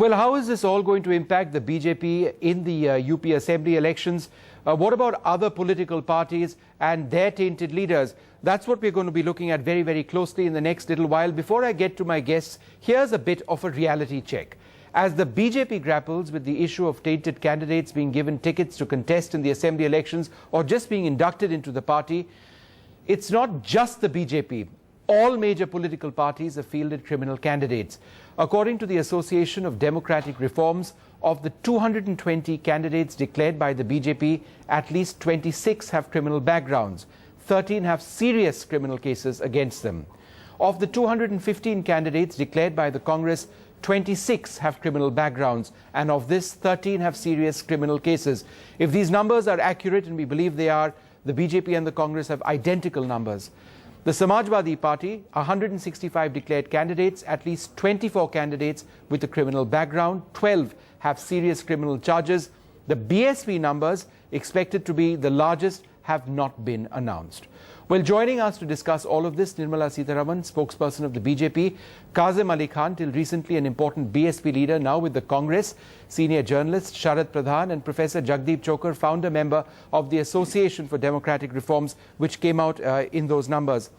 Well, how is this all going to impact the BJP in the UP Assembly elections? What about other political parties and their tainted leaders? That's what we're going to be looking at very, very closely in the next little while. Before I get to my guests, here's a bit of a reality check. As the BJP grapples with the issue of tainted candidates being given tickets to contest in the Assembly elections or just being inducted into the party, it's not just the BJP. All major political parties have fielded criminal candidates. According to the Association of Democratic Reforms, of the 220 candidates declared by the BJP, at least 26 have criminal backgrounds. 13 have serious criminal cases against them. Of the 215 candidates declared by the Congress, 26 have criminal backgrounds, and of this, 13 have serious criminal cases. If these numbers are accurate, and we believe they are, the BJP and the Congress have identical numbers. The Samajwadi Party, 165 declared candidates, at least 24 candidates with a criminal background, 12 have serious criminal charges. The BSP numbers, expected to be the largest, have not been announced. Well, joining us to discuss all of this, Nirmala Sitharaman, spokesperson of the BJP, Kazim Ali Khan, till recently an important BSP leader, now with the Congress, senior journalist Sharad Pradhan, and Professor Jagdeep Chokar, founder member of the Association for Democratic Reforms, which came out in those numbers.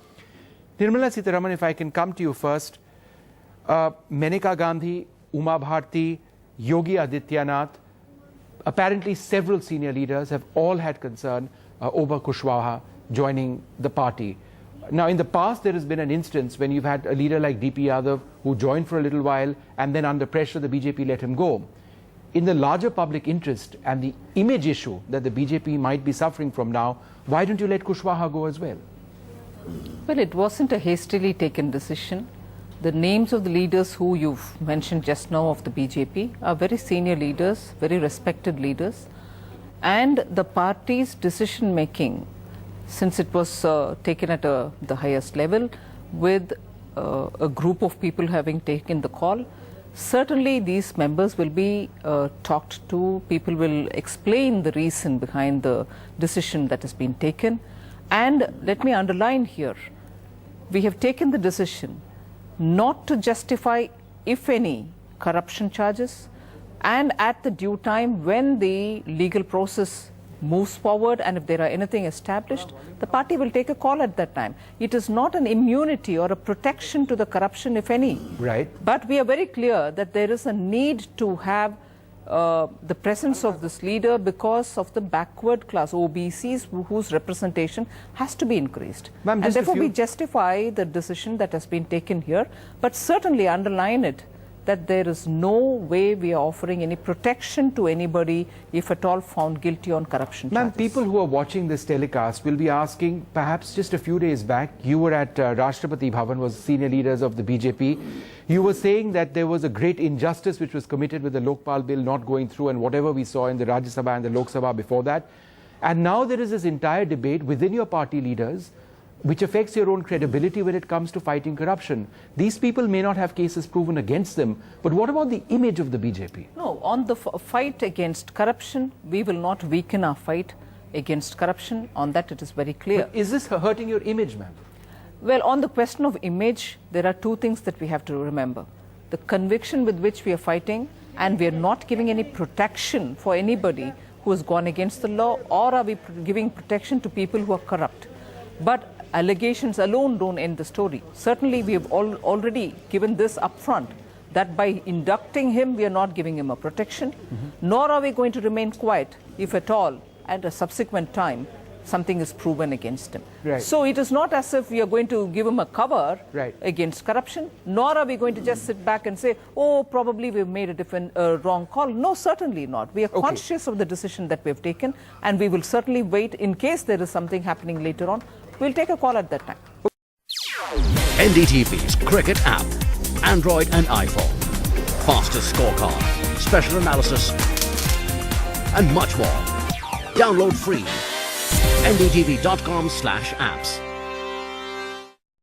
Nirmala Sitharaman, if I can come to you first, Maneka Gandhi, Uma Bharti, Yogi Adityanath, apparently several senior leaders have all had concern over Khushwaha joining the party. Now, in the past, there has been an instance when you've had a leader like DP Yadav who joined for a little while and then under pressure the BJP let him go. In the larger public interest and the image issue that the BJP might be suffering from now, why don't you let Khushwaha go as well? Well, it wasn't a hastily taken decision. The names of the leaders who you've mentioned just now of the BJP are very senior leaders, very respected leaders, and the party's decision making, since it was taken at the highest level with a group of people having taken the call, certainly these members will be talked to. People will explain the reason behind the decision that has been taken. And let me underline here, we have taken the decision not to justify, if any, corruption charges, and at the due time when the legal process moves forward and if there are anything established, the party will take a call at that time. It is not an immunity or a protection to the corruption, if any. Right. But we are very clear that there is a need to have the presence of this leader because of the backward class, OBCs, whose representation has to be increased. And therefore we justify the decision that has been taken here, but certainly underline it that there is no way we are offering any protection to anybody if at all found guilty on corruption charges. Ma'am, people who are watching this telecast will be asking, perhaps just a few days back, you were at Rashtrapati Bhavan, was senior leaders of the BJP. You were saying that there was a great injustice which was committed with the Lokpal bill not going through and whatever we saw in the Rajya Sabha and the Lok Sabha before that. And now there is this entire debate within your party leaders which affects your own credibility when it comes to fighting corruption. These people may not have cases proven against them, but what about the image of the BJP? No, on the fight against corruption, we will not weaken our fight against corruption. On that, it is very clear. But is this hurting your image, ma'am? Well, on the question of image, there are two things that we have to remember. The conviction with which we are fighting, and we are not giving any protection for anybody who has gone against the law, or are we giving protection to people who are corrupt. But allegations alone don't end the story. Certainly, we have already given this upfront, that by inducting him, we are not giving him a protection, nor are we going to remain quiet if at all, at a subsequent time, something is proven against him. Right. So it is not as if we are going to give him a cover against corruption, nor are we going to just sit back and say, oh, probably we've made a different wrong call. No, certainly not. We are conscious of the decision that we have taken, and we will certainly wait in case there is something happening later on. We'll take a call at that time. NDTV's cricket app, Android and iPhone, fastest scorecard, special analysis, and much more. Download free. ndtv.com/apps.